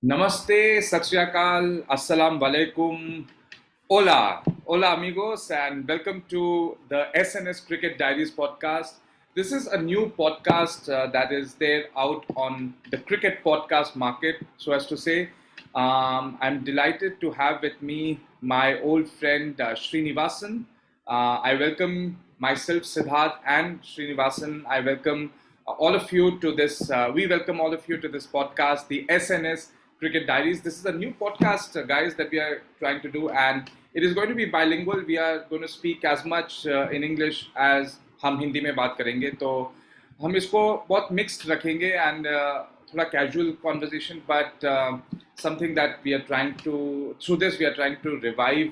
Namaste, Sat Shri Akal, Assalamu Alaikum, Hola, hola amigos, and welcome to the SNS Cricket Diaries podcast. This is a new podcast that is there out on the cricket podcast market, so as to say. I'm delighted to have with me my old friend Srinivasan. I welcome myself, Siddharth, and Srinivasan. I welcome all of you to this. We welcome all of you to this podcast, the SNS Cricket Diaries. This is a new podcast, guys, that we are trying to do, and it is going to be bilingual. We are going to speak as much in English as हम हिंदी में बात करेंगे. तो हम इसको बहुत mixed रखेंगे and थोड़ा casual conversation, but something that we are trying to, through this, we are trying to revive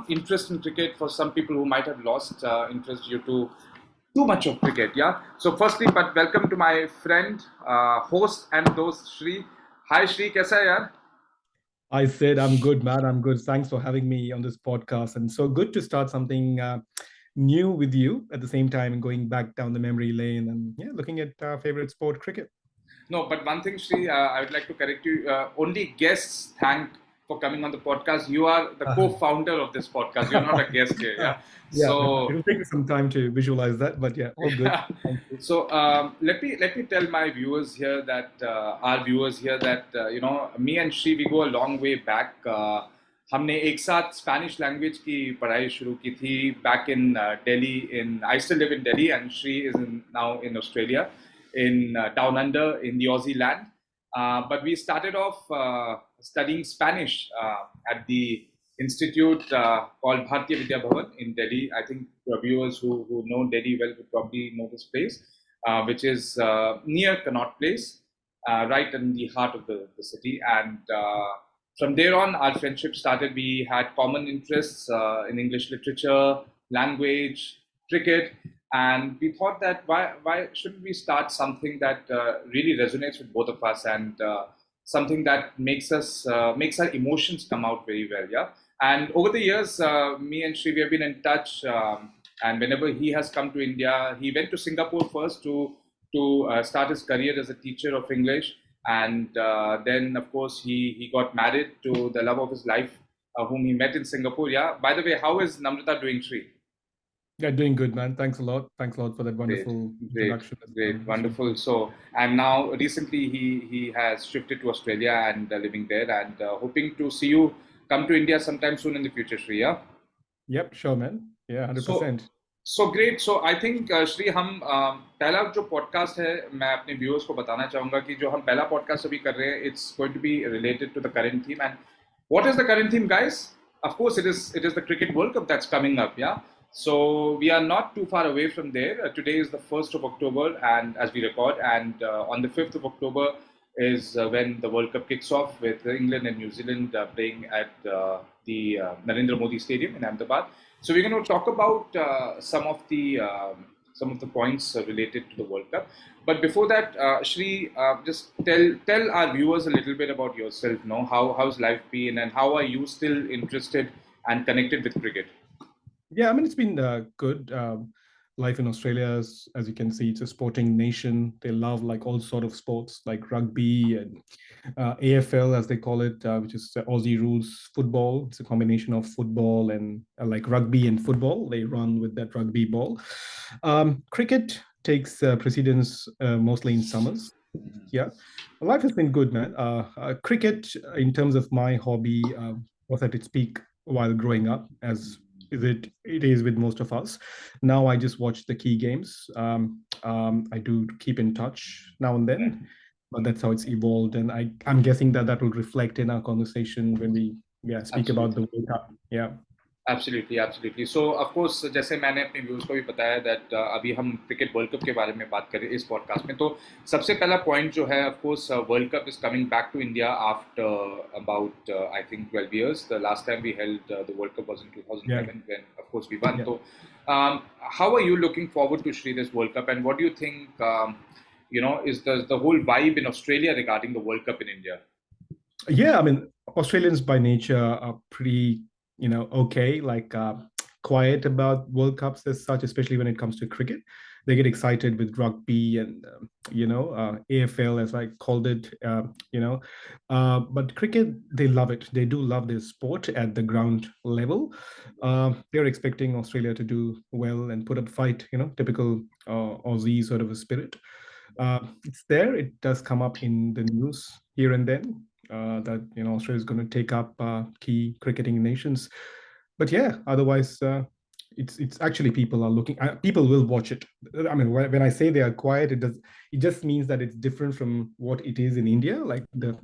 interest in cricket for some people who might have lost interest due to too much of cricket. Yeah. So, firstly, but welcome to my friend, host, and those Shri. Hi, Shri. कैसा है यार? I said, I'm good, man. I'm good. Thanks for having me on this podcast. And so good to start something new with you at the same time, going back down the memory lane and yeah, looking at our favorite sport, cricket. No, but one thing, Shri, I would like to correct you. Only guests thank for coming on the podcast. You are the co-founder of this podcast. You're not a guest here. Yeah. Yeah, So it'll take me some time to visualize that, but yeah, all good. so let me tell my viewers here that our viewers here that me and Shri, we go a long way back. हमने एक साथ Spanish language की पढ़ाई शुरू की थी back in Delhi. I still live in Delhi and Shri is now in Australia, in down under in the Aussie land. But we started off studying Spanish at the institute called Bharatiya Vidya Bhavan in Delhi. I think viewers who know Delhi well would probably know this place, which is near Connaught Place, right in the heart of the city. And from there on, our friendship started. We had common interests in English literature, language, cricket, and we thought that why shouldn't we start something that really resonates with both of us and something that makes our emotions come out very well. Yeah. And over the years, me and Shri, we have been in touch. And whenever he has come to India, he went to Singapore first to start his career as a teacher of English. And then, of course, he got married to the love of his life, whom he met in Singapore. Yeah. By the way, how is Namrata doing, Shri? Yeah, doing good, man. Thanks a lot. Thanks a lot for that wonderful introduction. Great, wonderful. So, and now recently he has shifted to Australia and living there, and hoping to see you come to India sometime soon in the future, Shri. Yeah. Yep, sure, man. Yeah, 100%. So great. So I think Shri, हम पहला जो podcast है, मैं अपने viewers को बताना चाहूँगा कि जो हम पहला podcast अभी कर रहे हैं, it's going to be related to the current theme. And what is the current theme, guys? Of course, it is the Cricket World Cup that's coming up. Yeah. So we are not too far away from there. Today is the 1st of October, and as we record, and on the 5th of October is when the World Cup kicks off with England and New Zealand playing at the Narendra Modi Stadium in Ahmedabad. So we're going to talk about some of the points related to the World Cup. But before that, Shri, just tell our viewers a little bit about yourself. Know how's life been, and how are you still interested and connected with cricket? Yeah, I mean, it's been good. Life in Australia, as you can see, it's a sporting nation. They love like all sort of sports, like rugby and AFL, as they call it, which is the Aussie rules football. It's a combination of football and like rugby and football. They run with that rugby ball. Cricket takes precedence mostly in summers. Yeah, life has been good, man. Cricket, in terms of my hobby, was at its peak while growing up, as it is with most of us. Now I just watch the key games. I do keep in touch now and then, but that's how it's evolved. And I'm guessing that will reflect in our conversation when we speak about the World Cup. Yeah. Absolutely. So of course, जैसे मैंने अपने viewers को भी बताया that अभी हम cricket world cup के बारे में बात करें इस पॉडकास्ट में. तो सबसे पहला पॉइंट जो है, of course, world cup is coming back to India after about I think 12 years. The last time we held the World Cup was in 2011 when of course we won. So how are you looking forward to, Shri, this World Cup, and what do you think is the whole vibe in Australia regarding the World Cup in India? Yeah, I mean, Australians by nature are pretty okay, like quiet about World Cups as such, especially when it comes to cricket. they get excited with rugby and AFL, as I called it. But cricket, they love it. They do love this sport at the ground level. They're expecting Australia to do well and put up a fight. Typical Aussie sort of a spirit. It's there. It does come up in the news here and then that Australia is going to take up key cricketing nations. But yeah, otherwise, it's actually people are looking. People will watch it. I mean, when I say they are quiet, it just means that it's different from what it is in India, like the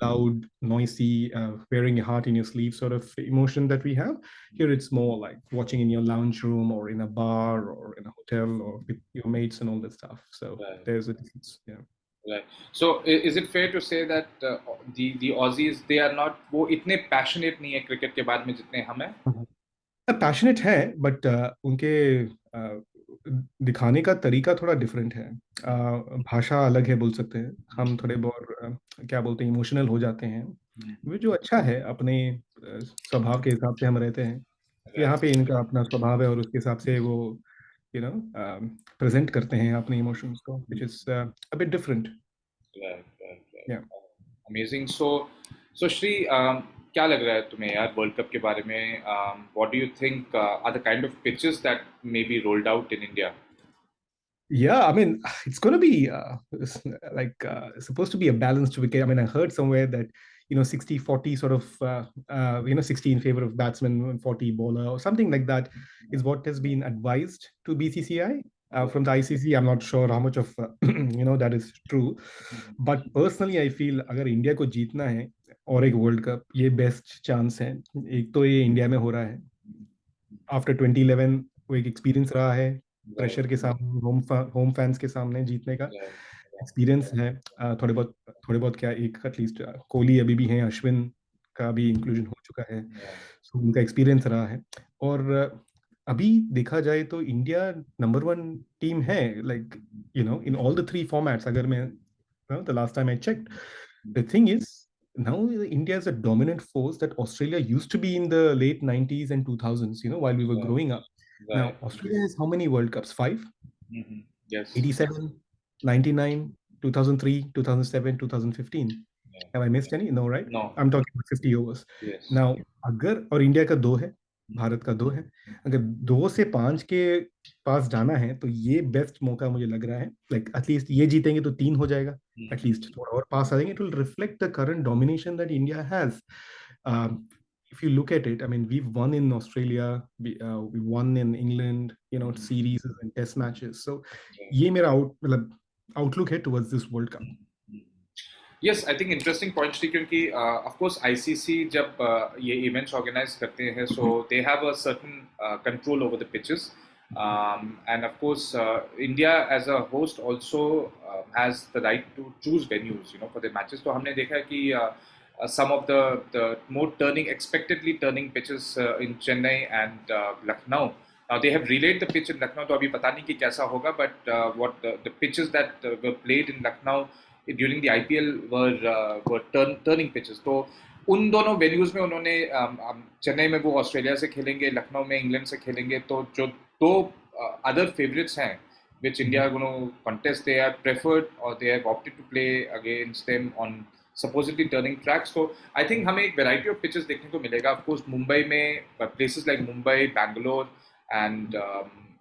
loud, noisy, wearing your heart in your sleeve sort of emotion that we have. Here, it's more like watching in your lounge room or in a bar or in a hotel or with your mates and all that stuff. So Right. there's a difference. Yeah. Right. So is it fair to say that the Aussies, they are not, वो इतने passionate नहीं है cricket के बारे में जितने हम हैं? पैशनेट है, बट उनके दिखाने का तरीका थोड़ा डिफरेंट है। भाषा अलग है, बोल सकते हैं हम थोड़े बहुत क्या बोलते हैं, इमोशनल हो जाते हैं। वो जो अच्छा है, अपने स्वभाव के हिसाब से हम रहते हैं। यहाँ Right. पे इनका अपना स्वभाव है और उसके हिसाब से वो प्रेजेंट करते हैं अपने इमोशंस को, which is a bit different. Right. Right. Right. या Amazing. So Shri, क्या लग रहा है तुम्हें यार वर्ल्ड कप के बारे में? What do you think are the kind of pitches that may be rolled out in India? Yeah, I mean, it's going to be supposed to be a balanced wicket. I mean, I heard somewhere that 60-40 sort of 60 in favor of batsman and 40 bowler or something like that is what has been advised to BCCI from the ICC. I'm not sure how much of that is true, but personally I feel अगर India को जीतना है और एक world cup, ये best chance है। एक तो ये इंडिया में हो रहा है आफ्टर 2011, वो एक एक्सपीरियंस रहा है, प्रेशर के सामने, होम फैंस के सामने जीतने का एक्सपीरियंस है। थोड़े बहुत क्या, एक एटलीस्ट कोहली अभी भी हैं, अश्विन का भी इंक्लूजन हो चुका है, सो उनका एक्सपीरियंस रहा है। और अभी देखा जाए तो इंडिया नंबर 1 टीम है, like in all the 3 formats. अगर मैं the last time I checked, the thing is now India is a dominant force that Australia used to be in the late 90s and 2000s, while we were growing up. Now, Right. Australia has how many World Cups? 5? Yes. 87, 99, 2003, 2007, 2015. Have I missed any? No, right? No. I'm talking about 50 overs. Yes. Now, अगर और India का 2 है, भारत का 2 है, अगर 2 से 5 के पास जाना है तो ये बेस्ट मौका मुझे लग रहा है। लाइक एटलीस्ट ये जीतेंगे तो 3 हो जाएगा, एटलीस्ट थोड़ा और पास आ जाएंगे। It will reflect the current domination that India has. If you look at it, I mean, we've won in Australia, we won in England, series and test matches. So, ये मेरा outlook है towards this World Cup. Yes, I think interesting point थी क्योंकि of course ICC जब ये events organize करते हैं, so they have a certain control over the pitches, and of course India as a host also has the right to choose venues, for the matches. तो हमने देखा है कि some of the more expectedly turning pitches in Chennai and Lucknow. Now they have relayed the pitch in Lucknow, तो अभी पता नहीं कि कैसा होगा, but what the pitches that were played in Lucknow during the IPL were turning pitches. तो उन दोनों वेन्यूज में उन्होंने चेन्नई में वो ऑस्ट्रेलिया से खेलेंगे, लखनऊ में इंग्लैंड से खेलेंगे। तो जो 2 other favorites हैं which India are going to contest, they are preferred or they have opted to play against them on supposedly turning tracks. So I think हमें एक variety of pitches देखने को मिलेगा. Of course मुंबई में places like Mumbai, Bangalore and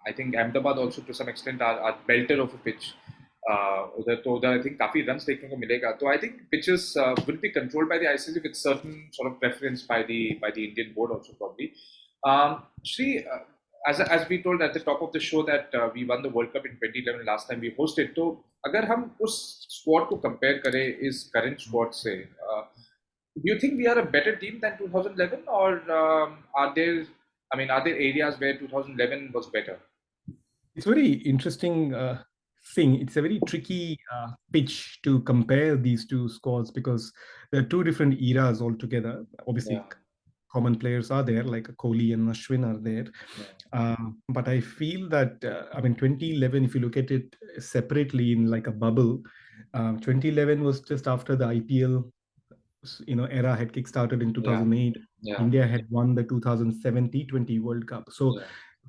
I think Ahmedabad also to some extent are belter of a pitch. उधर I think काफी runs देखने को मिलेगा. तो I think pitches will be controlled by the ICC with certain sort of preference by the Indian board also probably. Shri, as we told at the top of the show that we won the World Cup in 2011 last time we hosted. तो अगर हम उस squad को compare करें इस current squad से, do you think we are a better team than 2011 or are there areas where 2011 was better? It's very interesting thing. It's a very tricky pitch to compare these 2 squads because there are 2 different eras altogether. Obviously, common players are there, like Kohli and Ashwin are there. But I feel that, 2011, if you look at it separately in like a bubble, 2011 was just after the IPL era had kick-started in 2008. India had won the 2007 T20 World Cup. So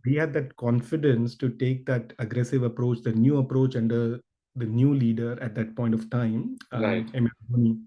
we had that confidence to take that aggressive approach, the new approach under the new leader at that point of time, Right. MS Dhoni.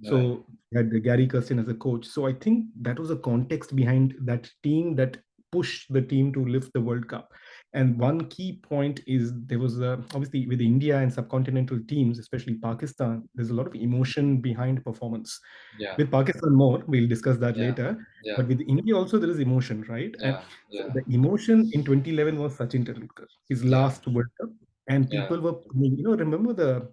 Right. So we had the Gary Kirsten as a coach. So I think that was a context behind that team that pushed the team to lift the World Cup. And one key point is there was obviously with India and subcontinental teams, especially Pakistan, there's a lot of emotion behind performance. Yeah. With Pakistan more, we'll discuss that Yeah. later. Yeah. But with India also there is emotion, right? And Yeah. so Yeah. the emotion in 2011 was Sachin Tendulkar, his Yeah. last World Cup. And Yeah. people were, remember the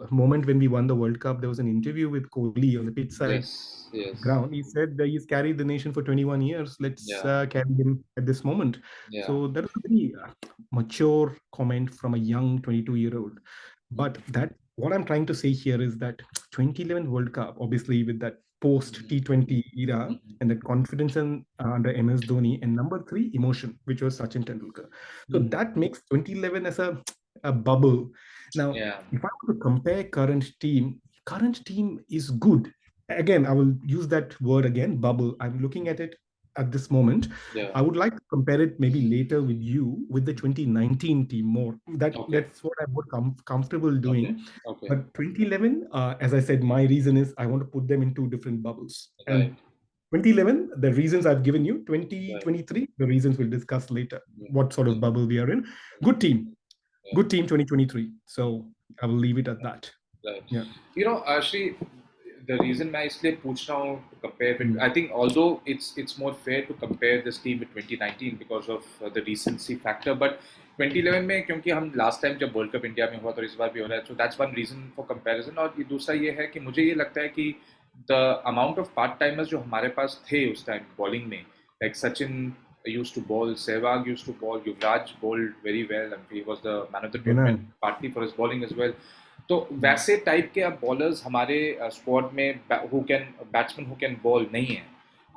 moment when we won the World Cup, there was an interview with Kohli on the pitch side Yes. Yes. ground. He said that he's carried the nation for 21 years. Let's Yeah. carry him at this moment. Yeah. So that was a very mature comment from a young 22-year-old. But that what I'm trying to say here is that 2011 World Cup, obviously with that post T20 era and that confidence under MS Dhoni, and number three, emotion, which was Sachin Tendulkar. So that makes 2011 as a bubble. Now, Yeah. if I were to compare current team is good. Again, I will use that word again, bubble. I'm looking at it at this moment. Yeah. I would like to compare it maybe later with you with the 2019 team more. Okay. That's what I'm more comfortable doing. Okay. But 2011, as I said, my reason is I want to put them in two different bubbles. Right. And 2011, the reasons I've given you. 2023, the reasons we'll discuss later. What sort of bubble we are in. Good team. Good team 2023. So I will leave it at that. Right. Yeah. You know, actually, the reason मैं इसलिए पूछ रहा हूँ to compare with, I think although it's more fair to compare this team with 2019 because of the recency factor, but 2011 में क्योंकि हम last time जब World Cup India में हुआ तो इस बार भी हो रहा है, so that's one reason for comparison. और ये दूसरा ये है कि मुझे ये लगता है कि the amount of part timers जो हमारे पास थे उस time bowling में, like Sachin used to bowl, Sehwag used to bowl, Yuvraj bowled very well, and he was the man of the tournament partly for his bowling as well. तो वैसे type के अब bowlers हमारे squad में batsman who can ball नहीं है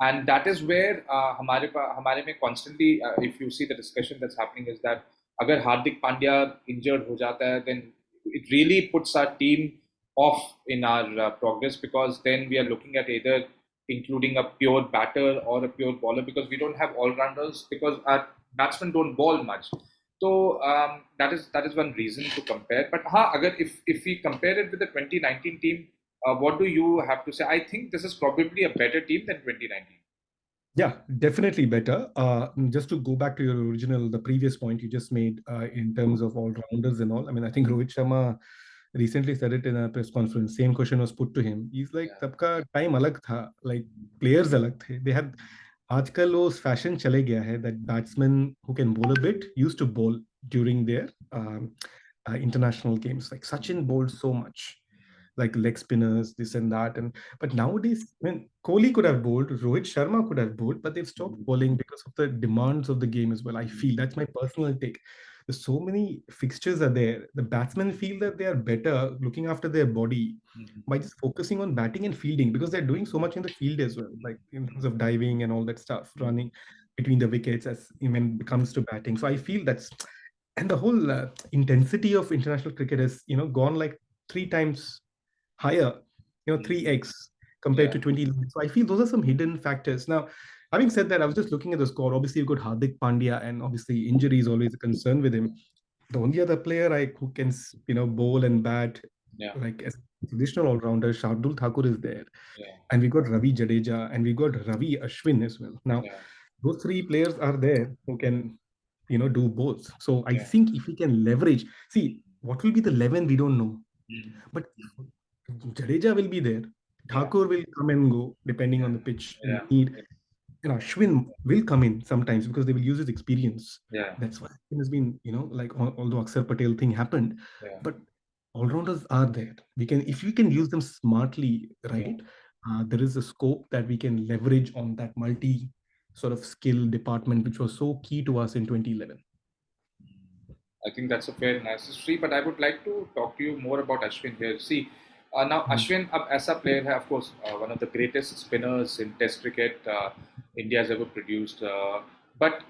and that is where हमारे में constantly if you see the discussion that's happening is that अगर हार्दिक पांड्या इंजर्ड हो जाता है then it really puts our team off in our progress because then we are looking at either including a pure batter or a pure bowler because we don't have all-rounders because our batsmen don't bowl much. So that is one reason to compare. But agar if we compare it with the 2019 team, what do you have to say? I think this is probably a better team than 2019. Yeah, definitely better. Just to go back to your the previous point you just made in terms of all-rounders and all. I mean, I think Rohit Sharma recently said it in a press conference. Same question was put to him. He's like, "Tabka time alag tha. Like players alag the. They had आजकल वो fashion चले गया है that batsmen who can bowl a bit used to bowl during their international games. Like Sachin bowled so much, like leg spinners, this and that. But nowadays, I mean, Kohli could have bowled, Rohit Sharma could have bowled, but they've stopped bowling because of the demands of the game as well. I feel that's my personal take. There's so many fixtures are there. The batsmen feel that they are better looking after their body by just focusing on batting and fielding because they're doing so much in the field as well, like in terms of diving and all that stuff, running between the wickets as when it comes to batting. So I feel that's and the whole intensity of international cricket has gone like 3 times higher, 3x compared to 2011. So I feel those are some hidden factors. Now, having said that, I was just looking at the score. Obviously, you've got Hardik Pandya, and obviously injury is always a concern with him. The only other player who can, bowl and bat, like as traditional all-rounder, Shardul Thakur is there. And we got Ravi Jadeja, and we got Ravi Ashwin as well. Now, those three players are there who can, do both. So I think if we can leverage, see, what will be the 11, we don't know. But Jadeja will be there. Thakur will come and go depending on the pitch and need. And Ashwin will come in sometimes because they will use his experience. That's why it has been, like although Akshar Patel thing happened, but all-rounders are there. If we can use them smartly, right? There is a scope that we can leverage on that multi sort of skill department, which was so key to us in 2011. I think that's a fair analysis, but I would like to talk to you more about Ashwin here. See, now Ashwin, as a player, है, of course, one of the greatest spinners in Test cricket India has ever produced. But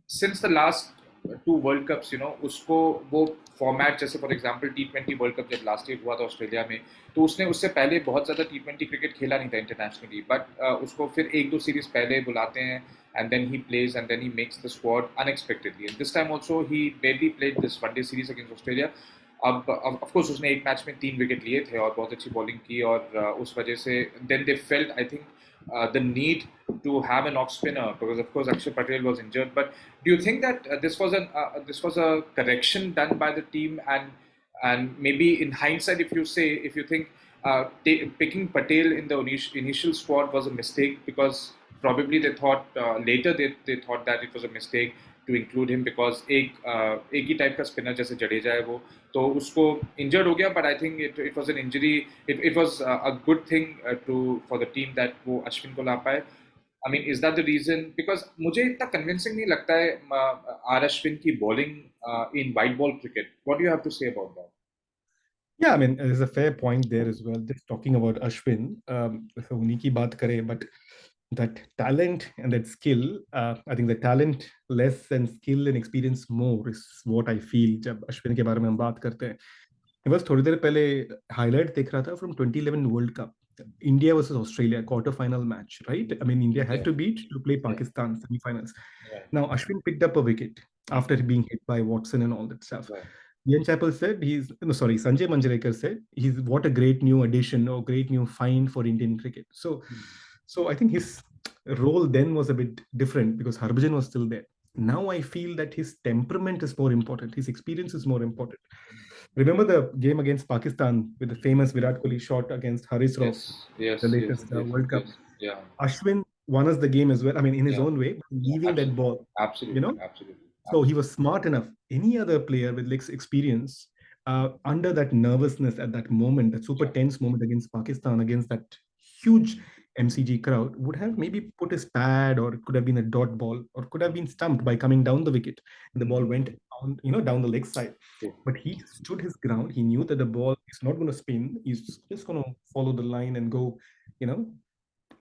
since the last two world cups, you know, उसको वो format, जैसे for example T20 world cup जब last year हुआ था Australia में, तो उसने उससे पहले बहुत ज़्यादा T20 क्रिकेट खेला नहीं था इंटरनेशनली, बट उसको फिर एक दो सीरीज पहले बुलाते हैं and then he plays and then he makes the squad unexpectedly. And this time also he barely played this one-day series against Australia. अब ऑफ कोर्स उसने एक मैच में 3 विकेट लिए थे और बहुत अच्छी बॉलिंग की, और उस वजह से then they felt I think the need to have an off spinner, because of course Akshay Patel was injured. But do you think that this was a correction done by the team, and maybe in hindsight, if you think picking Patel in the initial squad was a mistake, because probably they thought later they thought that it was a mistake to include him, because एक ही type का spinner जैसे जडेजा है वो, तो उसको injured हो गया, but I think it was an injury, it was a good thing to for the team that वो अश्विन को ला पाए. I mean, is that the reason? Because मुझे इतना कन्विंसिंग नहीं लगता है आर अश्विन की bowling in white ball cricket. What do you have to say about that? Yeah, I mean, there's a fair point there as well. Just talking about Ashwin, so उन्हीं की बात करें, but that talent and that skill, I think the talent less and skill and experience more is what I feel जब अश्विन के बारे में हम बात करते हैं. बस थोड़ी देर पहले हाईलाइट देख रहा था from 2011 World Cup. India versus Australia quarter final match, right? I mean, India had Yeah, to beat to play yeah, Pakistan semi-finals. right, Now, Ashwin picked up a wicket after being hit by Watson and all that stuff. right. Ian Chappell said no, sorry, Sanjay Manjrekar said he's what a great new addition or great new find for Indian cricket. So I think his role then was a bit different because Harbhajan was still there. Now I feel that his temperament is more important. His experience is more important. Remember the game against Pakistan with the famous Virat Kohli shot against Haris Rauf, Yes, the yes, yes, latest yes, World Cup. yes. Yeah, Ashwin won us the game as well. I mean, in his yeah, own way, yeah. leaving that Absolutely, ball, you absolutely, know. absolutely, So he absolutely. was smart enough. Any other player with like experience, under that nervousness at that moment, that super Yeah. tense moment against Pakistan, against that huge MCG crowd, would have maybe put his pad, or it could have been a dot ball, or could have been stumped by coming down the wicket. And the ball Mm-hmm. went down, down the leg side. True. But he stood his ground. He knew that the ball is not going to spin. He's just going to follow the line and go, you know,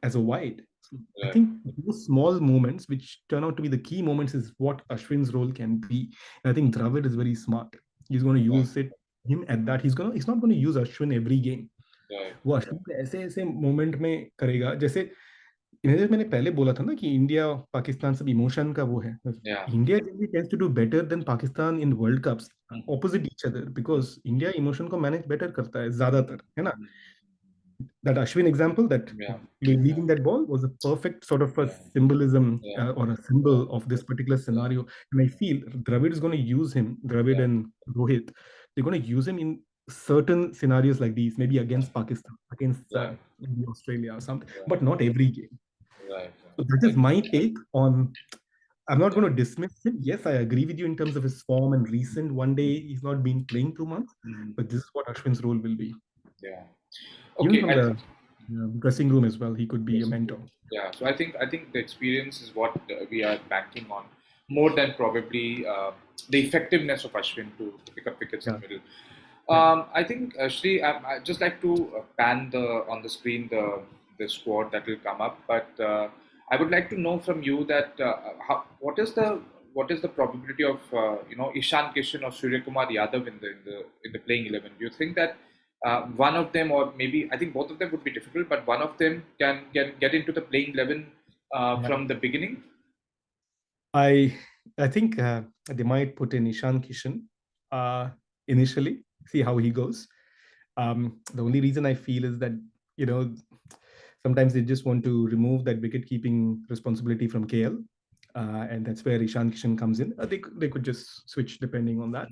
as a wide. So I Right, think those small moments, which turn out to be the key moments, is what Ashwin's role can be. And I think Dravid is very smart. He's going to right, use it him at that. He's not going to use Ashwin every game. right. वो अश्विन को ऐसे ऐसे moment में करेगा जैसे मैंने पहले बोला था ना कि इंडिया पाकिस्तान सब इमोशन का वो है. Yeah. India generally tends to do better than Pakistan in world cups Mm-hmm. Opposite each other because India emotion को मैनेज बेटर करता है ज्यादातर, है ना. Mm-hmm. That Ashwin example, that Yeah, leaving that ball was a perfect sort of a yeah, symbolism, yeah, or a yeah, symbol of this particular yeah, scenario. And I feel Dravid is going to use him, Dravid yeah, and Rohit, they're going to use him in certain scenarios like these, maybe yeah. against Pakistan, against Right, maybe Australia or something, right, but not every game. right, So that right. is my take on. I'm not Yeah. going to dismiss him. Yes, I agree with you in terms of his form and recent one day. He's not been playing 2 months, Mhm. but this is what Ashwin's role will be. Yeah. Even Okay. from the dressing room as well, he could be a Yes, mentor. yeah. So I think the experience is what we are banking on more than probably the effectiveness of Ashwin to pick up wickets in Yeah, the middle. yeah. I think Shri, I just like to pan the on the screen the squad that will come up, but I would like to know from you that what is the probability of Ishan Kishan or Surya Kumar Yadav in the playing 11? Do you think that one of them, or maybe I think both of them would be difficult, but one of them can get into the playing 11 Yeah. from the beginning? I I think they might put in Ishan Kishan initially, see how he goes. The only reason I feel is that you know sometimes they just want to remove that wicket keeping responsibility from KL, and that's where Ishan Kishan comes in. They could just switch depending on that.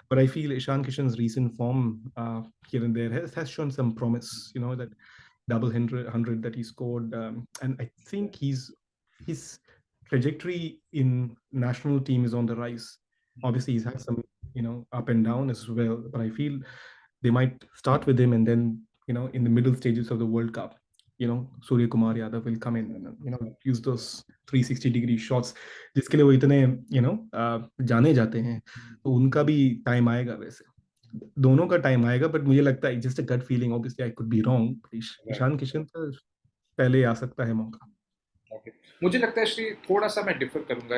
But I feel Ishan Kishan's recent form here and there has shown some promise. That double hundred that he scored, and I think his trajectory in national team is on the rise. Obviously, he's had some up and down as well, but I feel they might start with him, and then in the middle stages of the World Cup, Surya Kumar Yadav will come in and use those 360-degree shots जिसके लिए वो इतने जाने जाते हैं. तो उनका भी टाइम आएगा वैसे. दोनों का टाइम आएगा, बट मुझे लगता है just a gut feeling, obviously I could be wrong, Right. Ishan Kishan तो पहले आ सकता है मौका. Okay. मुझे लगता है श्री थोड़ा सा मैं डिफर करूंगा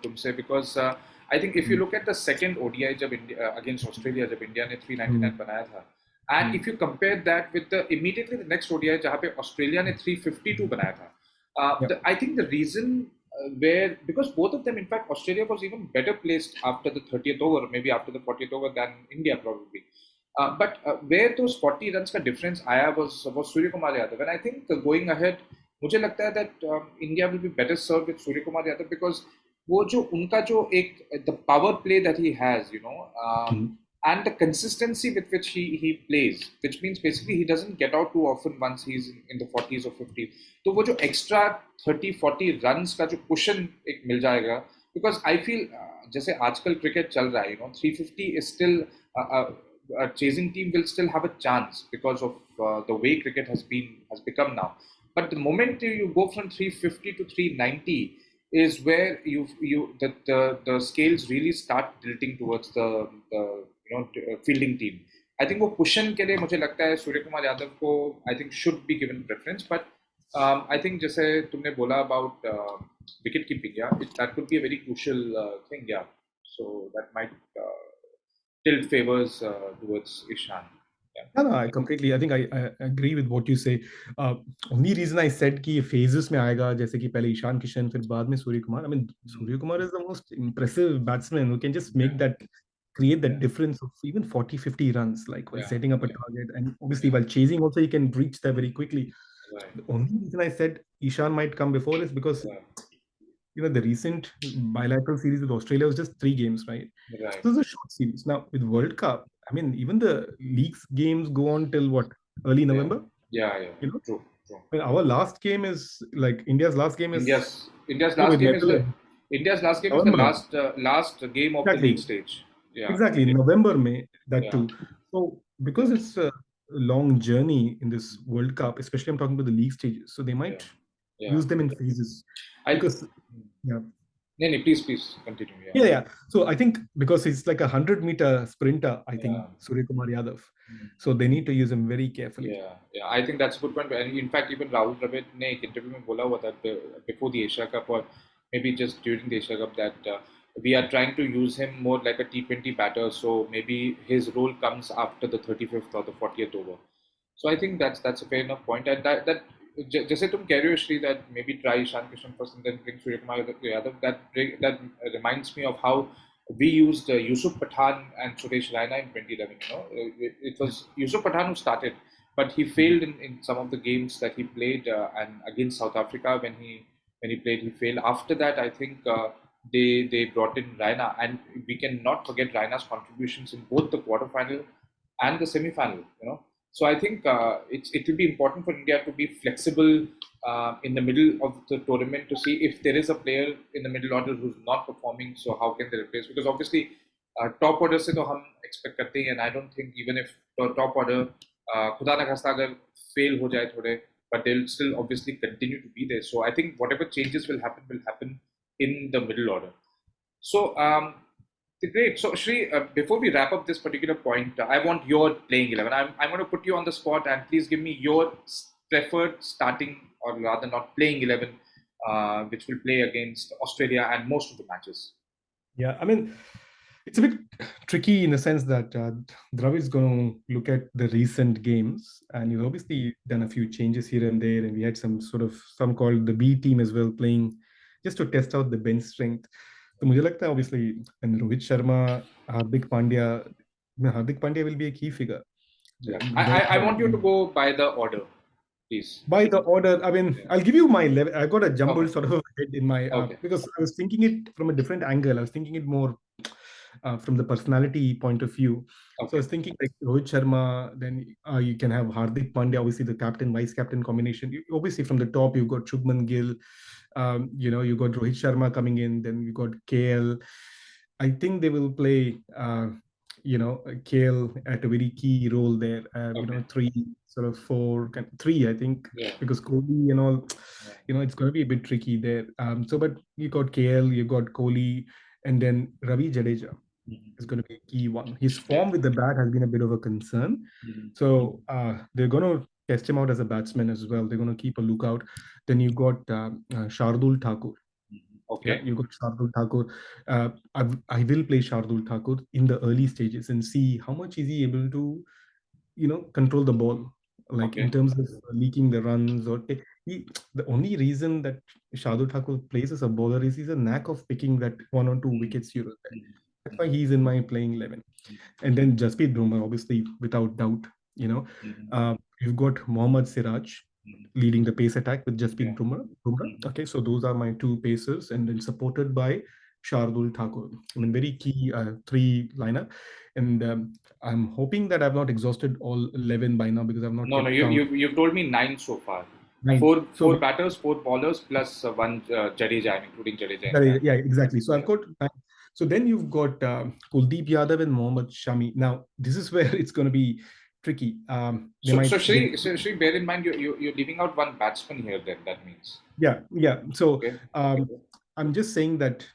तुमसे because I think if you look at the second ODI जब इंडिया अगेंस्ट ऑस्ट्रेलिया जब इंडिया ने 399 बनाया था and if you compare that with the immediately the next ODI जहां पे ऑस्ट्रेलिया ने 352 बनाया था I think the reason where because both of them in fact Australia was even better placed after the 30th over maybe after the 40th over than India probably but where those 40 runs का difference आया was Surya Kumar Yadav and I think going ahead मुझे लगता है that India will be better served with Surya Kumar Yadav because वो जो उनका जो एक the power play that he has and the consistency with which he plays which means basically he doesn't get out too often once he's in the 40s or 50s तो वो जो extra 30-40 runs का जो cushion एक मिल जाएगा because I feel जैसे आजकल cricket चल रहा है 350 is still a chasing team will still have a chance because of the way cricket has become now. But the moment you go from 350 to 390 is where the scales really start tilting towards the fielding team. I think वो cushion के लिए मुझे लगता है सूर्य कुमार यादव को I think should be given preference. But I think जैसे तुमने बोला about wicket keeping, yeah, that could be a very crucial thing, yeah. So that might tilt favors towards Ishan. Yeah, no, I think I agree with what you say. Only reason I said कि phases में आएगा जैसे कि पहले ईशान किशन फिर बाद में Surya Kumar. I mean, Surya Kumar is the most impressive batsman who can just make that create that difference of even 40-50 runs like while setting up a target and obviously while chasing also he can reach there very quickly. The only reason I said Ishan might come before is because the recent bilateral series with Australia was just 3 games, right? So it was a short series. Now with World Cup, I mean, even the league's games go on till what, early November? Yeah. True. I mean, our last game is like India's last game is India's no, last with game is the Netherlands. India's last game is the November. last game of the Exactly. league stage. Yeah. Exactly. November, May, that too. So because it's a long journey in this World Cup, especially I'm talking about the league stages, so they might use them in phases. Because No, please continue. Yeah. So I think because he's like 100-meter sprinter, I think Surya Kumar Yadav. So they need to use him very carefully. Yeah. I think that's a good point. And in fact, even Rahul Dravid ने एक interview में बोला हुआ था before the Asia Cup or maybe just during the Asia Cup that we are trying to use him more like a T20 batter. So maybe his role comes after the 35th or the 40th over. So I think that's a fair enough point. And that जैसे तुम कह रहे हो Shri that maybe try Ishan Kishan first and then bring Surya Kumar Yadav that reminds me of how we used Yusuf Pathan and Suresh Raina in 2011. It was Yusuf Pathan who started, but he failed in some of the games that he played and against South Africa when he played he failed. After that, I think they brought in Raina, and we cannot forget Raina's contributions in both the quarterfinal and the semi-final. So I think it will be important for India to be flexible in the middle of the tournament to see if there is a player in the middle order who's not performing. So how can they replace? Because obviously top order से तो हम expect करते हैं, and I don't think even if top order खुदा ना खास्ता अगर fail हो जाए थोड़े, but they'll still obviously continue to be there. So I think whatever changes will happen in the middle order. So great. So, Shri, before we wrap up this particular point, I want your playing 11. I'm going to put you on the spot and please give me your preferred starting, or rather not playing 11, which will play against Australia and most of the matches. Yeah, I mean, it's a bit tricky in the sense that Dravid is going to look at the recent games, and he's obviously done a few changes here and there, and we had some called the B team as well playing just to test out the bench strength. तो मुझे लगता है obviously and Rohit Sharma, Hardik Pandya will be a key figure. Yeah. I want you to go by the order, please. By the order, I mean, I'll give you my level. I got a jumbled sort of head in my because I was thinking it from a different angle. I was thinking it more from the personality point of view. So I was thinking like Rohit Sharma, then you can have Hardik Pandya, obviously the captain, vice captain combination. Obviously from the top, you've got Shubman Gill, you got Rohit Sharma coming in, then you got KL. I think they will play, KL at a very key role there. 3, I think, because Kohli and all, it's going to be a bit tricky there. But you got KL, you got Kohli, and then Ravi Jadeja is going to be a key one. His form with the bat has been a bit of a concern. So they're going to test him out as a batsman as well. They're going to keep a lookout. Then you got Shardul Thakur. Yeah, Okay. you got Shardul Thakur. I will play Shardul Thakur in the early stages and see how much is he able to, control the ball, like in Okay. terms of leaking the runs or the only reason that Shardul Thakur plays as a bowler is he's a knack of picking that one or two wickets here or there. That's why he's in my playing 11. And then Jasprit Bumrah, obviously, without doubt, you know. You've got Mohammad Siraj leading the pace attack with Jasprit Yeah. Bumrah. Okay, so those are my two pacers, and then supported by Shardul Thakur. I mean, very key three lineup. And I'm hoping that I've not exhausted all 11 by now because I've not No, no, kept count. you've told me nine so far. Nine. Four So batters, four bowlers, plus one Jadeja, including Jadeja in that is, that. yeah, exactly. So I've Yeah. got so then you've got Kuldeep Yadav and Mohammad Shami. Now this is where it's going to be tricky. They So, might they Shri, bear in mind you're leaving out one batsman here. Then that means. yeah. So Okay. I'm just saying that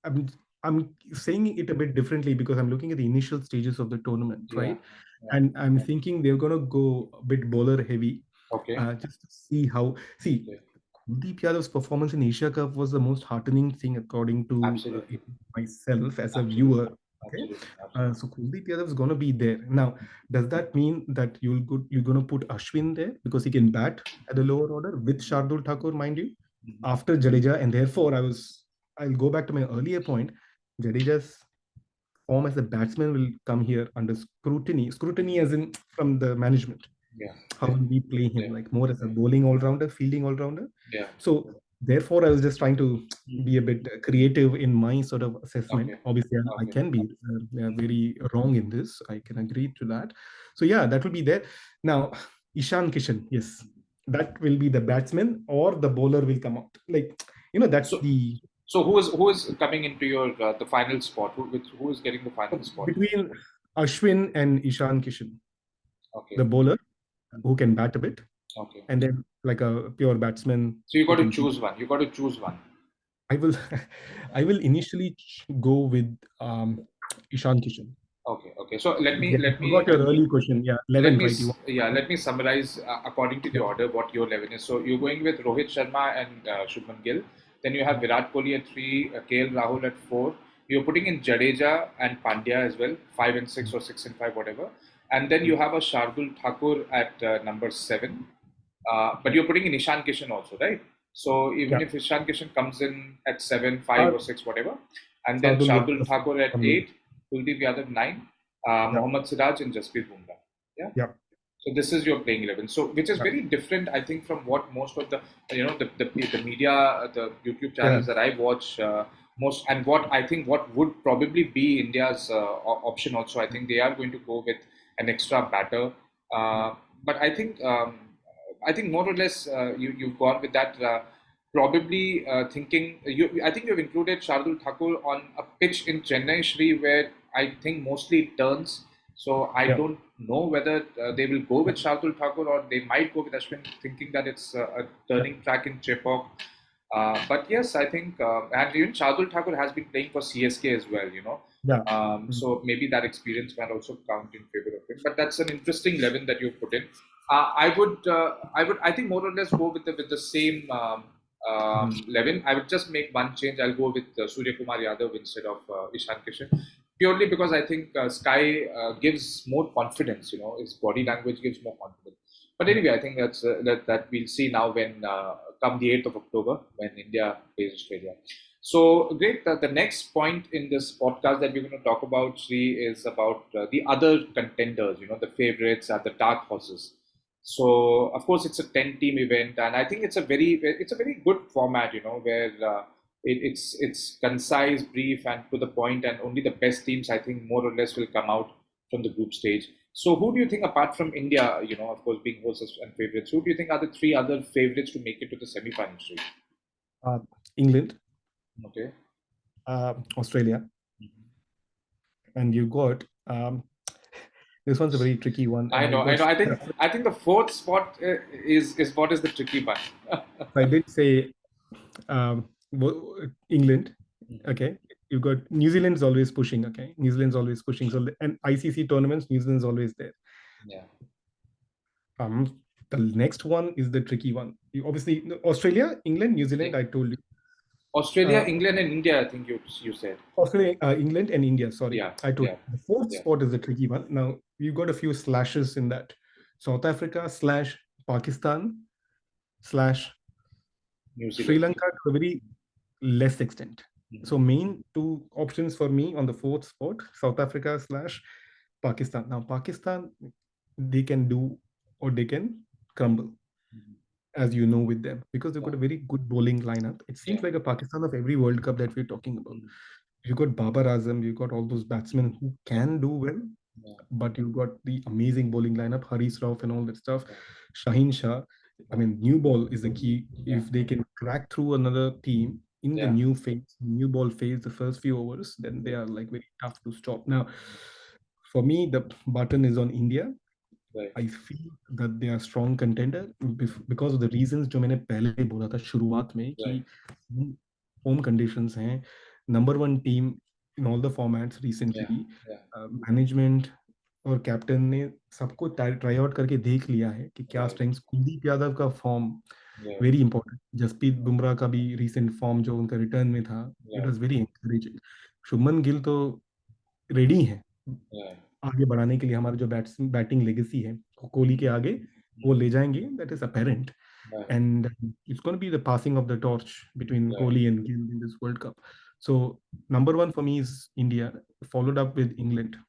I'm I'm saying it a bit differently because I'm looking at the initial stages of the tournament, Yeah. right? Yeah. And I'm thinking they're gonna go a bit bowler heavy, Okay. just to see how. See, Okay. Kuldeep Yadav's performance in Asia Cup was the most heartening thing, according to Absolutely. myself as a Absolutely. viewer. Okay, Absolutely. Absolutely. so Kuldeep Yadav is going to be there. Now, does that mean that you're going to put Ashwin there because he can bat at the lower order with Shardul Thakur, mind you, after Jadeja, and therefore I'll go back to my earlier point. Jadeja's form as a batsman will come here under scrutiny. Scrutiny as in from the management. Yeah. How will we play him? Yeah. Like more as a bowling all-rounder, fielding all-rounder. Yeah. So therefore, I was just trying to be a bit creative in my sort of assessment. Okay. Obviously, I Okay. can be very wrong in this. I can agree to that. So yeah, that will be there. Now, Ishan Kishan, yes, that will be the batsman or the bowler will come out. Like, that's So, the who is coming into your the final spot? Who is getting the final spot? between Ashwin and Ishan Kishan, Okay. the bowler who can bat a bit, Okay. and then like a pure batsman So you who got to can keep. choose one. You got to choose one. I will I will initially go with Ishan Kishan. Okay. Okay. So let me Yeah, I let forgot me your early question. Yeah, let 11, me right? You want, let me summarize according to the yeah, order what your 11 is. So you're going with Rohit Sharma and Shubman Gill. Then you have yeah, Virat Kohli at 3, KL Rahul at 4. You're putting in Jadeja and Pandya as well, 5 and 6 or 6 and 5, whatever. And then you have a Shardul Thakur at number 7. But you're putting in Ishan Kishan also, right? So even yeah. if Ishan Kishan comes in at 7, 5 or 6, whatever, and then Shardul would Shardul Thakur at come in. 8, Kuldeep Yadav 9, Yeah, Mohammad Siraj and Jasprit Bumrah. Yeah. yeah, So this is your playing 11. So which is yeah, very different, I think, from what most of the the media, the YouTube yeah, channels that I watch most, and what I think what would probably be India's option also. I think they are going to go with an extra batter. Uh, but I think more or less you've gone with that. Probably thinking I think you've included Shardul Thakur on a pitch in Chennai, Shri, where I think mostly it turns. So I yeah, don't know whether they will go with Shardul Thakur or they might go with Ashwin, thinking that it's a yeah, turning track in Chepauk. But yes, I think, and even Shardul Thakur has been playing for CSK as well, yeah. So maybe that experience might also count in favor of him. But that's an interesting 11 that you've put in. I think more or less go with the same Mhm. 11. I would just make one change. I'll go with Surya Kumar Yadav instead of Ishan Kishan, purely because I think Sky gives more confidence. His body language gives more confidence. But anyway, I think that we'll see now when come the 8th of October when India plays Australia. So great. The next point in this podcast that we're going to talk about, Sri, is about the other contenders. The favorites and the dark horses. So of course it's a 10-team event, and I think it's a very good format. Where it's concise, brief, and to the point, and only the best teams I think more or less will come out from the group stage. So who do you think, apart from India, of course being hosts and favorites, who do you think are the three other favorites to make it to the semi-final stage? Uh, England, Okay. Australia, and you got this one's a very tricky one. I know, You I got know. I think the fourth spot is what is the tricky one. I did say England. Mhm. Okay, you've got New Zealand's always pushing. Okay, New Zealand's always pushing. So and ICC tournaments, New Zealand's always there. Yeah. Um, The next one is the tricky one. Obviously, Australia, England, New Yeah. Zealand, I told you. Australia, England, and India. I think you said. Australia, England, and India. Sorry, Yeah, I told yeah, you. The fourth yeah. spot is the tricky one. Now, you've got a few slashes in that. South Africa slash Pakistan slash New Sri Zealand. Lanka to a very less extent. So main two options for me on the fourth spot, South Africa slash Pakistan. Now, Pakistan, they can do or they can crumble, as you know, with them, because they've got a very good bowling lineup. It Yeah. seems like a Pakistan of every World Cup that we're talking about. You got Babar Azam, you got all those batsmen who can do well, Yeah. but you got the amazing bowling lineup, Haris Rauf and all that stuff. Shaheen Shah. I mean, new ball is the key. Yeah. If they can crack through another team in the Yeah. new phase, new ball phase, the first few overs, then they are like very tough to stop. Now, for me, the button is on India. Right. I feel that they are strong contender because of the reasons जो मैंने पहले बोला था शुरुआत में कि Right. home conditions हैं, number one team in all the formats Yeah. recently, Yeah. management और कैप्टन ने सबको ट्राई आउट करके देख लिया है कि क्या Right. स्ट्रेंग्स, कुलदीप यादव का form Right. Very important, Jasprit Bumrah का भी रीसेंट फॉर्म जो उनका रिटर्न में था, it Right. Was very encouraging. Shubman Gill तो रेडी है Right. आगे बढ़ाने के लिए. हमारा जो बैटिंग लेगेसी है कोहली के आगे वो ले जाएंगे, that is apparent. Right. And it's going to be the passing of the torch between Right. Kohli and Gill in this World Cup. So number one for me is India, followed up with England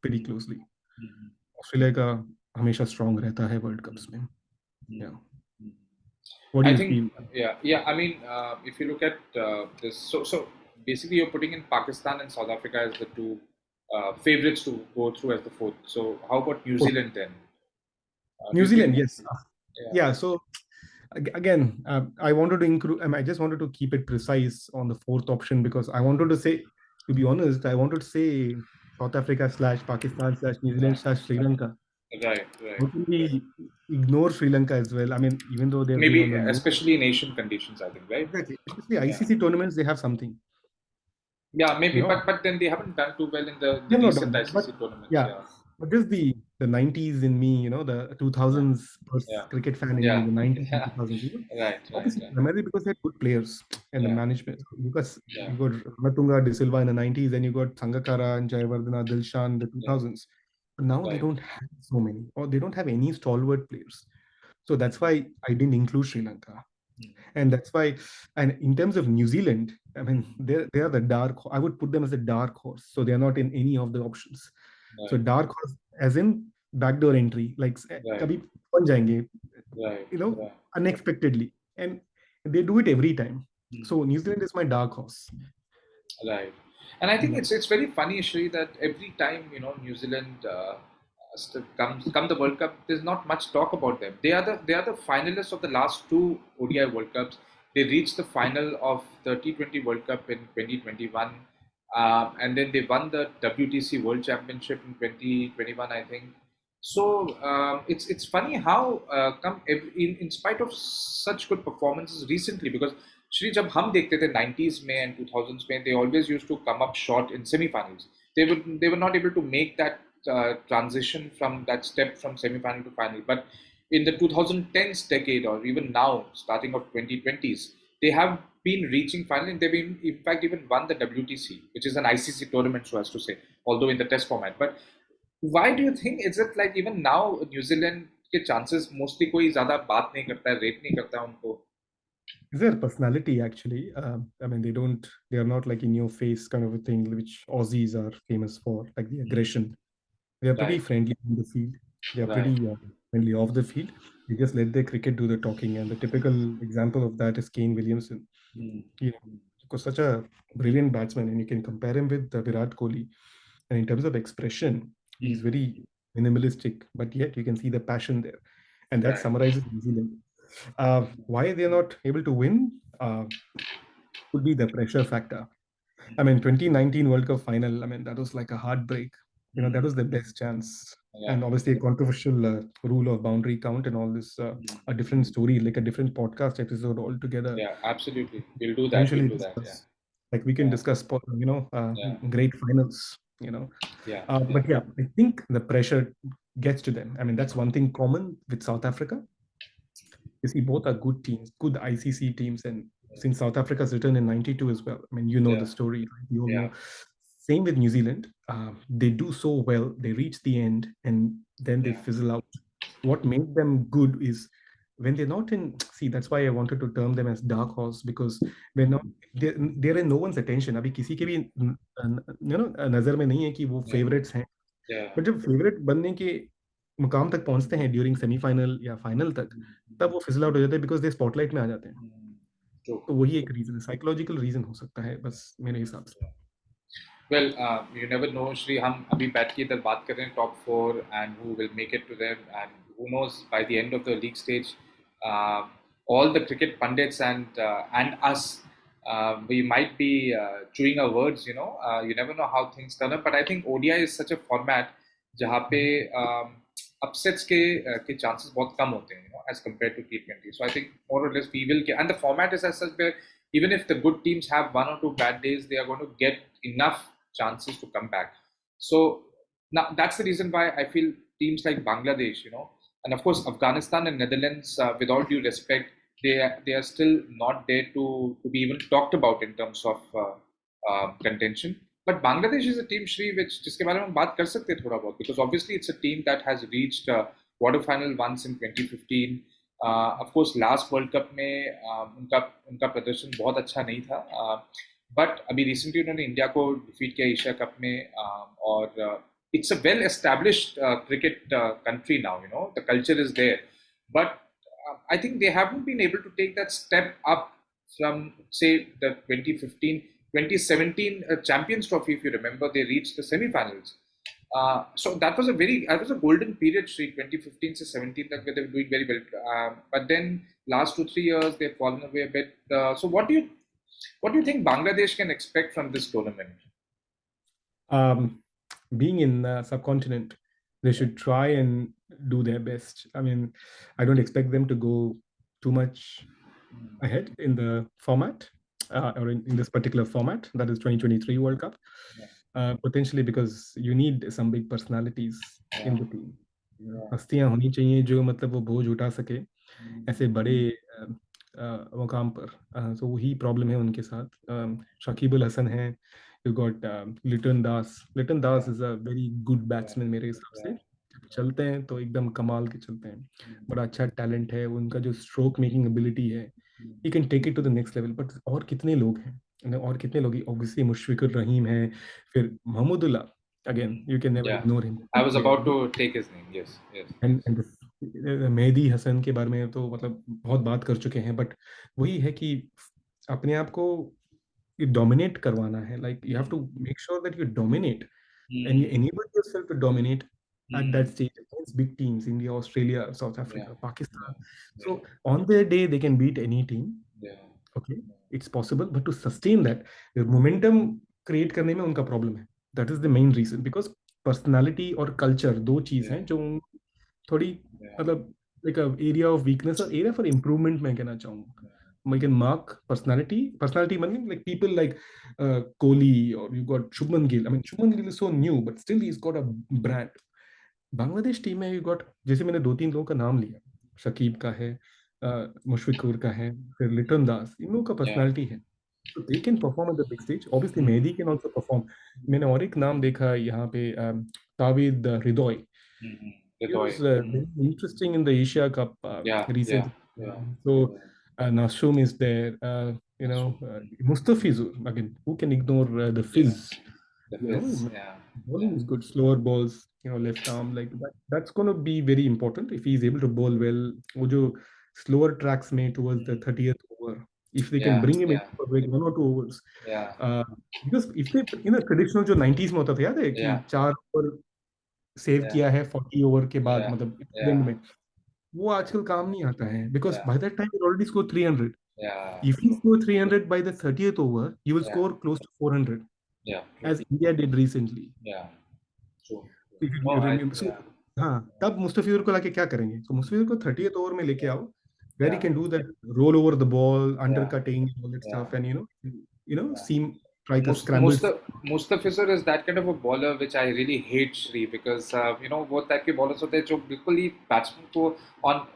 very closely. Australia का हमेशा strong रहता है World Cups में. Yeah. What do I you think, feel? yeah. I mean, if you look at this, so basically, you're putting in Pakistan and South Africa as the two favorites to go through as the fourth. So, how about New Zealand then? Do New you think? Zealand, yes. Yeah. Yeah, so again, I wanted to include, I just wanted to keep it precise on the fourth option because I wanted to say, to be honest, I wanted to say South Africa slash Pakistan slash New Zealand slash Sri Lanka. Right. Right. How can we ignore Sri Lanka as well? I mean, even though they've been on Maybe, the low. especially in Asian conditions, I think, right? Exactly. Especially ICC tournaments, they have something. Yeah, maybe, You know, but then they haven't done too well in the they've not done recent that. But ICC tournaments. yeah, Yeah. but this the 90s in me, the 2000s Yeah. cricket fan in me, Yeah. the 90s and Yeah. 2000s. Right. Right. Obviously, Right. primarily because they had good players and the Yeah. management. Because Yeah. you got Ranatunga De Silva in the 90s, and you got Sangakkara and Jayawardena Dilshan in the Yeah. 2000s. But now they Right. don't have so many, or they don't have any stalwart players. So that's why I didn't include Sri Lanka. And that's why, and in terms of New Zealand, I mean, they are the dark. I would put them as a dark horse. So they are not in any of the options. So Right. dark horse, as in backdoor entry, like Right. kabhi पहुंच जाएंगे, Right. Right. unexpectedly, and they do it every time. So New Zealand is my dark horse. Right. And I think Yeah. it's very funny, Shri, that every time New Zealand come the World Cup, there's not much talk about them. They are the finalists of the last two ODI World Cups. They reached the final of the T20 World Cup in 2021, and then they won the WTC World Championship in 2021, I think. So it's funny how in spite of such good performances recently, because Shri, जब हम देखते थे 90s में and 2000s में, they always used to come up short in semi-finals. They were not able to make that transition from that step from semi-final to final. But in the 2010s decade, or even now, starting of 2020s, they have been reaching final, and they've in fact even won the WTC, which is an ICC tournament, so as to say, although in the test format. But why do you think is it like even now New Zealand के chances mostly कोई ज़्यादा बात नहीं करता है, rate नहीं करता है उनको? Is their personality actually? I mean, they are not like in your face kind of a thing, which Aussies are famous for, like the aggression. They are pretty Right. friendly on the field. They are Right. pretty friendly off the field. They just let their cricket do the talking. And the typical example of that is Kane Williamson. Because such a brilliant batsman, and you can compare him with Virat Kohli. And in terms of expression, he's very minimalistic, but yet you can see the passion there. And that Right. summarizes New Zealand. Why they're not able to win could be the pressure factor. I mean, 2019 World Cup final, I mean, that was like a heartbreak. That was the best chance. Yeah. And obviously a controversial rule of boundary count and all this, a different story, like a different podcast episode altogether. Yeah, absolutely. We'll do that. Eventually We'll do that. Yeah. discuss. Like we can discuss, Yeah. great finals, Yeah. But yeah, I think the pressure gets to them. I mean, that's one thing common with South Africa. You see, both are good teams, good ICC teams, and since South Africa's returned in '92 as well. I mean, you know Yeah, the story, right? You all yeah, know. Same with New Zealand. They do so well. They reach the end, and then they yeah. fizzle out. What made them good is when they're not in. See, that's why I wanted to term them as dark horse because we're not. They're in no one's attention. अभी किसी के भी नजर में नहीं है कि वो Yeah, favorites हैं. yeah. बट जब फेवरेट बनने के मुकाम तक पहुंचते हैं ड्यूरिंग सेमीफाइनल या फाइनल तक, तब वो फिजल आउट हो जाते हैं बिकॉज दे स्पॉटलाइट में आ जाते हैं. True. तो वही एक रीजन है, साइकोलॉजिकल रीजन हो सकता है बस मेरे हिसाब से. Well, you never know, Shri. हम अभी बैठ के इधर बात कर रहे हैं top four and who will make it to them, and who knows by the end of the league stage, uh, all the cricket pundits and us, we might be chewing our words. You never know how things turn up. But I think ODI is such a format जहाँ पे upsets के chances बहुत कम होते हैं, as compared to T20. So I think more or less we will get, and the format is as such where even if the good teams have one or two bad days, they are going to get enough chances to come back. So now that's the reason why I feel teams like Bangladesh, and of course Afghanistan and Netherlands, with all due respect, they are still not there to be even talked about in terms of contention. But Bangladesh is a team, Shri, which जिसके बारे में हम बात कर सकते हैं थोड़ा बहुत, because obviously it's a team that has reached quarterfinal once in 2015. Of course last World Cup में उनका उनका प्रदर्शन बहुत अच्छा नहीं था, बट अभी रिसेंटली उन्होंने इंडिया को डिफीट किया एशिया कप में, और it's a well established cricket country now, the culture is there, but I think they haven't been able to take that step up from, say, the 2015 2017 Champions Trophy. If you remember, they reached the semi-finals. So that was a golden period, Sri, 2015 to 17, that where they were doing very well. But then last 2 3 years they've fallen away a bit. So what do you think Bangladesh can expect from this tournament? Being in the subcontinent, they should try and do their best. I mean, I don't expect them to go too much ahead in the format, or in this particular format, that is 2023 World Cup. Potentially because you need some big personalities in the team. हस्तियां होनी चाहिए जो मतलब वो बोझ उठा सके ऐसे बड़े मुकाम पर. तो वही प्रॉब्लम है उनके साथ. शकीब अल हसन है, you got Litton Das is a very good batsman मेरे हिसाब से. जब चलते हैं तो एकदम कमाल के चलते हैं, बड़ा अच्छा टैलेंट है उनका, जो स्ट्रोक मेकिंग एबिलिटी है, he can take it to the next level. But और कितने लोग हैं, और कितने लोग, ऑब्वियसली मुशफिकुर रहीम है, फिर Mahmudullah, again you can never Yeah, ignore him. I was about to take his name. Yes, yes. And Mehdi Hasan के बारे में तो मतलब बहुत बात कर चुके हैं, बट वही है कि अपने आप को डोमिनेट करवाना है. Like you have to make sure that you dominate and you enable yourself to dominate at that stage against big teams, India, Australia, South Africa, Pakistan. So on their day they can beat any team. Okay, it's possible, but to sustain that, the momentum create करने में उनका problem है. That is the main reason, because personality और culture दो चीज हैं जो थोड़ी मतलब like a area of weakness or area for improvement मैं कहना चाहूँगा. We can mark personality meaning like people like Kohli, or you got Shubman Gill. I mean, Shubman Gill is so new, but still he's got a brand. Bangladesh team में you got, जैसे मैंने दो तीन लोगों का नाम लिया, शकीब का है, मुशफिकुर का है, फिर लिटन दास, इन लोगों का पर्सनालिटी है, तो they can perform at the big stage. Obviously Mehdi can also perform. मैंने और एक नाम देखा यहाँ पे, ताविद रिदोय. He was very interesting in the Asia Cup recently. So Nashum is there. Mustafizur, again, who can ignore the fizz? The You know, fizz, bowling is good, slower balls, left arm like that. That's going to be very important if he's able to bowl well. वो जो slower tracks में towards the 30th over, if they can bring him in for like 1 or 2 overs. Because if they in a traditional जो 90s में होता था, याद है कि 4 ओवर सेव किया है 40 ओवर के बाद, मतलब एंड में, वो आजकल काम नहीं आता है, because by that time he already scored 300. If he score 300 by the 30th over, he will score close to 400, as India did recently. True. If you remember. So, हाँ, तब मुस्तफिजुर को लाके क्या करेंगे? So मुस्तफिजुर को 30th ओवर में लेके आओ, where he can do that roll over the ball, undercutting, all that stuff, and seam strike a scramble. मुस्तफिजर is that kind of a bowler which I really hate, Shri, because वो type के bowlers होते हैं जो बिल्कुल ही batsman को on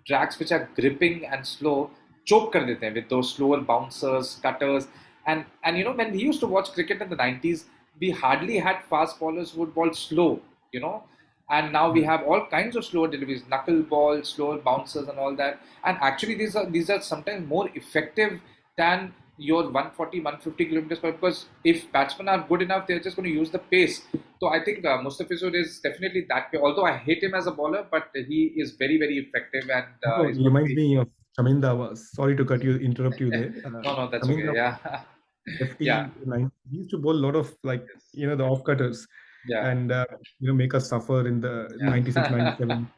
tracks which are gripping and slow choke कर देते हैं with those slower bouncers, cutters, and when we used to watch cricket in the 90s, we hardly had fast bowlers who would bowl slow, you know. And now we have all kinds of slower deliveries, knuckle balls, slower bouncers, and all that. And actually, these are sometimes more effective than your 140, 150 kilometers per hour, because if batsmen are good enough, they're just going to use the pace. So I think Mustafizur is definitely that way. Although I hate him as a bowler, but he is very, very effective and No, is he going to reminds be. me of Chaminda. Sorry to interrupt you there. No, no, that's okay. Chaminda, Yeah, yeah, lefty, he used to bowl a lot of yes, the off cutters, yeah. and make us suffer in the '96, Yeah. '97.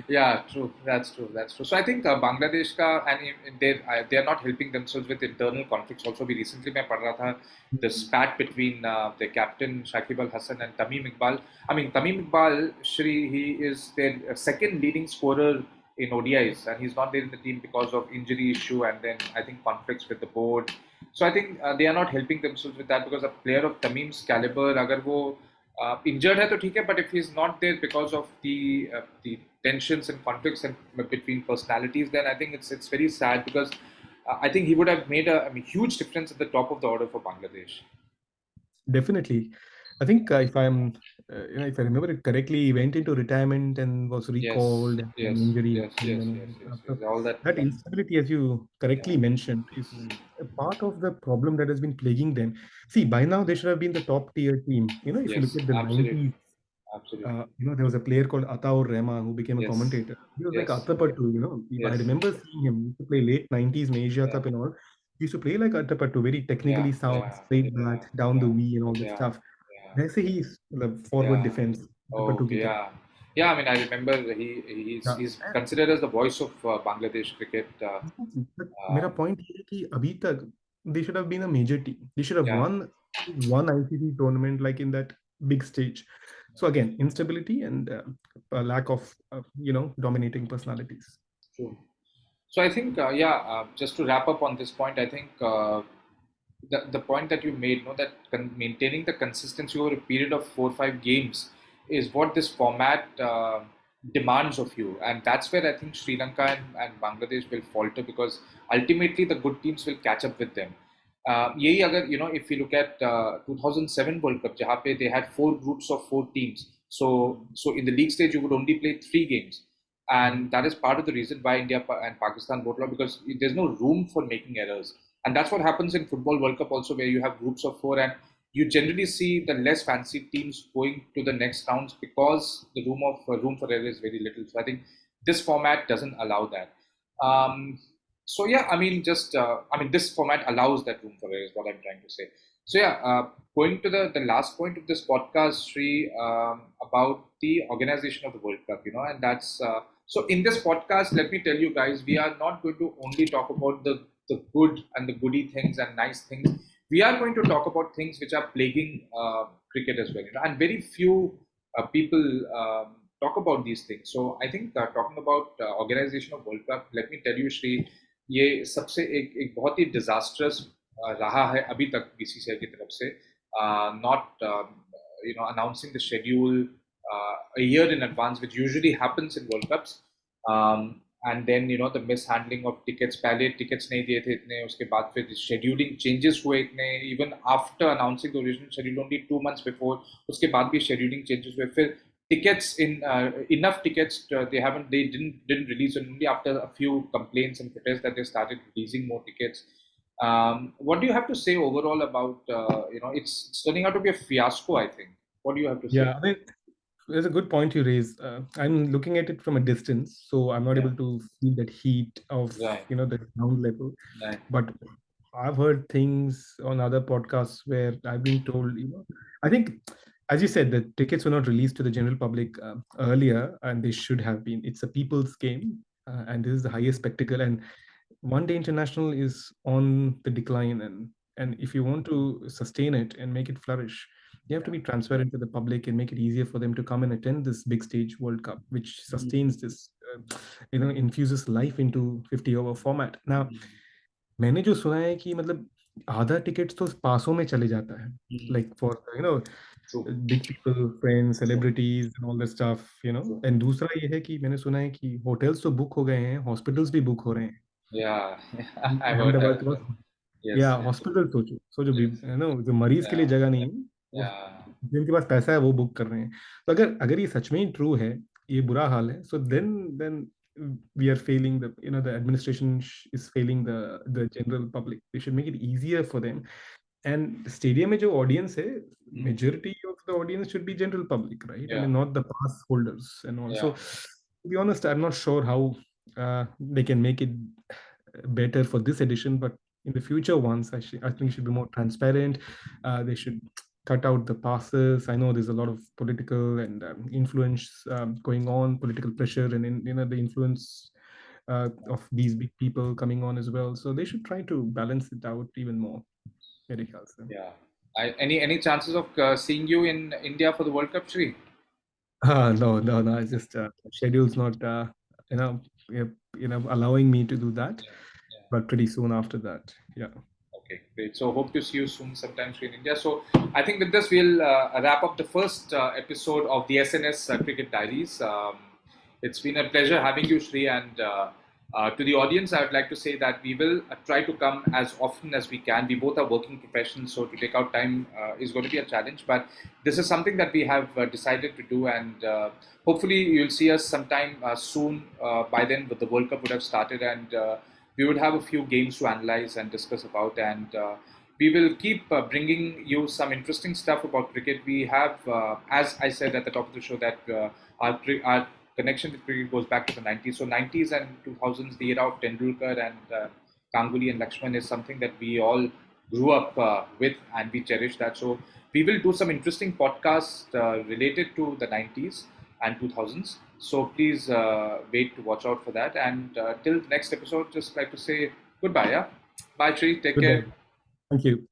Yeah, true. That's true. That's true. So I think Bangladesh ka and they are not helping themselves with internal conflicts. Also, we recently मैं पढ़ रहा था the spat between the captain Shakib Al Hasan and Tamim Iqbal. I mean Tamim Iqbal, Shri, he is their second leading scorer in ODIs, and he's not there in the team because of injury issue and then I think conflicts with the board. So I think they are not helping themselves with that, because a player of Tamim's caliber, अगर वो injured है तो ठीक है, but if he's not there because of the tensions and conflicts and between personalities, then I think it's very sad, because I think he would have made a huge difference at the top of the order for Bangladesh. Definitely. I think if I remember it correctly, he went into retirement and was Yes, recalled and an yes, injury yes, happened. yes, yes, And yes, after yes. All that. that instability, as you correctly Yeah. mentioned, is Mm. a part of the problem that has been plaguing them. See, by now they should have been the top tier team. If you look Yes, at the absolutely, 90s, absolutely. there was a player called Ataur Rehman who became a Yes, commentator. He was like yes, Atapattu. I yes. remember seeing him. He used to play late 90s in Asia Yeah, Cup and all. He used to play like Atapattu, very yeah, technically sound, yeah, straight yeah, bat, down the yeah, V and all that yeah, stuff. yeah. वैसे ही forward Yeah. Defence to Okay. की तरह Yeah. Yeah. I mean, I remember he's Yeah. considered as the voice of Bangladesh cricket. But मेरा Um, point ये है कि अभी तक they should have been a major team. They should have yeah. won one ICC tournament like in that big stage. So again, instability and a lack of dominating personalities. True. So I think, just to wrap up on this point, I think the point that you made, that maintaining the consistency over a period of 4 or 5 games is what this format demands of you, and that's where I think Sri Lanka and Bangladesh will falter, because ultimately the good teams will catch up with them. यही अगर if you look at 2007 World Cup, जहाँ पे they had 4 groups of 4 teams, so in the league stage you would only play 3 games, and that is part of the reason why India and Pakistan both lost, because there's no room for making errors. And that's what happens in Football World Cup also, where you have groups of 4, and you generally see the less fancy teams going to the next rounds, because the room for error is very little. So I think this format doesn't allow that. So yeah, I mean, this format allows that room for error is what I'm trying to say. So yeah, going to the last point of this podcast, Sri, about the organization of the World Cup, and that's so in this podcast, let me tell you guys, we are not going to only talk about the good and the goody things and nice things. We are going to talk about things which are plaguing cricket as well, and very few people talk about these things. So I think talking about organization of World Cup, let me tell you, Shri, ये सबसे एक बहुत ही disastrous रहा है अभी तक BCCI की तरफ से, not announcing the schedule a year in advance, which usually happens in World Cups. And then the mishandling of tickets, पहले tickets नहीं दिए थे इतने, उसके बाद फिर scheduling changes हुए इतने, even after announcing the original schedule only 2 months before, उसके बाद भी scheduling changes हुए, फिर tickets in enough tickets they didn't release, and only after a few complaints and protests that they started releasing more tickets. What do you have to say overall about it's turning out to be a fiasco, I think. What do you have to say? Yeah, I mean, there's a good point you raise. I'm looking at it from a distance, so I'm not Yeah, able to feel that heat of right, the ground level. right. But I've heard things on other podcasts where I've been told, I think, as you said, the tickets were not released to the general public earlier, and they should have been. It's a people's game, and this is the highest spectacle. And one day international is on the decline, and if you want to sustain it and make it flourish, you have to Yeah. be transparent to the public and make it easier for them to come and attend this big stage World Cup, which sustains this, infuses life into 50 over format. Now, मैंने जो सुना है कि मतलब आधा tickets तो पासों में चले जाता है, like for True. big people, friends, True. celebrities and all that stuff, True. and दूसरा ये है कि मैंने सुना है कि होटल्स तो बुक हो गए हैं, हॉस्पिटल्स भी बुक हो रहे हैं Yeah, I've अहमदाबाद के heard पास। that. Yes, या yes, हॉस्पिटल सोचो सोचो भी, yes. जो मरीज के लिए Yeah, जगह नहीं है, वो yeah, जिनके पास पैसा है वो बुक कर रहे हैं। तो अगर अगर ये सच में ही ट्रू है, ये बुरा हाल है, so then we are failing the administration is failing the general public. They should make it easier for them. And stadium में जो audience है, majority of the audience should be general public, right? I yeah, mean, not the pass holders and all. So yeah, to be honest, I'm not sure how they can make it better for this edition, but in the future ones, I think it should be more transparent. They should cut out the passes. I know there's a lot of political and influence going on, political pressure, and the influence of these big people coming on as well. So they should try to balance it out even more. Very helpful. yeah. Any chances of seeing you in India for the World Cup, Shri? No, no, no. It's just schedule's not, you know, allowing me to do that. Yeah, yeah. But pretty soon after that, yeah. Okay, great. So hope to see you soon sometime in India. So I think with this we'll wrap up the first episode of the SNS Cricket Diaries. It's been a pleasure having you, Shri, and to the audience, I would like to say that we will try to come as often as we can. We both are working professionals, so to take out time is going to be a challenge. But this is something that we have decided to do, and hopefully you'll see us sometime soon. By then, the World Cup would have started, and we would have a few games to analyze and discuss about, and we will keep bringing you some interesting stuff about cricket. We have, as I said at the top of the show, that our connection with cricket goes back to the 90s. So 90s and 2000s, the era of Tendulkar and Ganguly and Lakshman is something that we all grew up with, and we cherish that. So we will do some interesting podcasts related to the 90s and 2000s. So please wait to watch out for that. And till the next episode, just like to say goodbye. Yeah, bye, Shri. Take Good care. day. Thank you.